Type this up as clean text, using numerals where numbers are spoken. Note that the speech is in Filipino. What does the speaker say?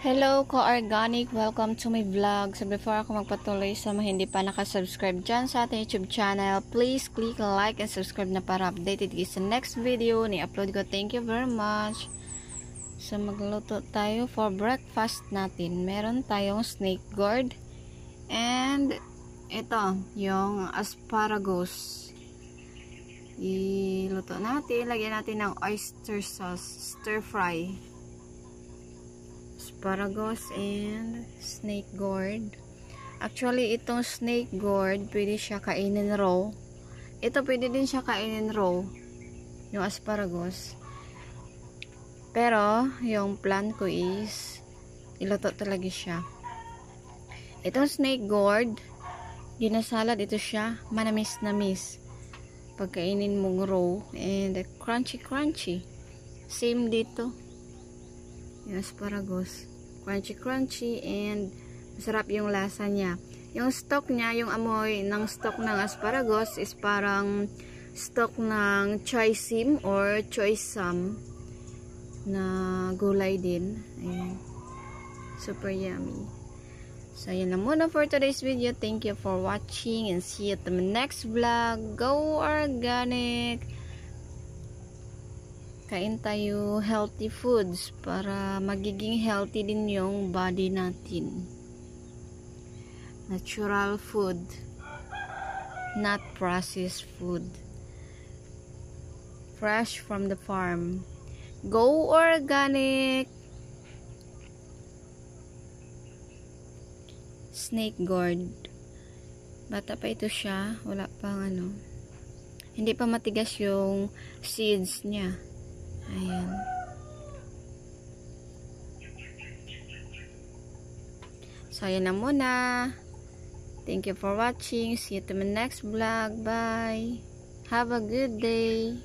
Hello, ka-organic! Welcome to my vlog. So before ako magpatuloy sa mga hindi pa nakasubscribe dyan sa ating YouTube channel, please click like and subscribe na para updated kayo sa next video ni-upload ko. Thank you very much. So magluto tayo for breakfast natin. Meron tayong snake gourd and ito, yung asparagus. Iluto natin. Lagyan natin ng oyster sauce, stir fry. Asparagus and snake gourd. Actually, itong snake gourd, pwede siya kainin raw. Ito, pwede din siya kainin raw. Yung asparagus. Pero, yung plan ko is, iluto talaga siya. Itong snake gourd, ginasalad ito siya, manamis-namis. Pagkainin mong raw, and crunchy-crunchy. Same dito. Yung asparagus. Crunchy and masarap yung lasa niya. Yung stalk niya, yung amoy ng stalk ng asparagus is parang stalk ng choy sim or choy sam na gulay din. Ayan. Super yummy. So, yun lang muna for today's video. Thank you for watching and see you at the next vlog. Go organic! Kain tayo healthy foods para magiging healthy din yung body natin. Natural food, not processed food. Fresh from the farm. Go organic! Snake gourd. Bata pa ito siya. Wala pang ano. Hindi pa matigas yung seeds niya. Ayan. So, ayan na muna. Thank you for watching. See you to my next vlog. Bye. Have a good day.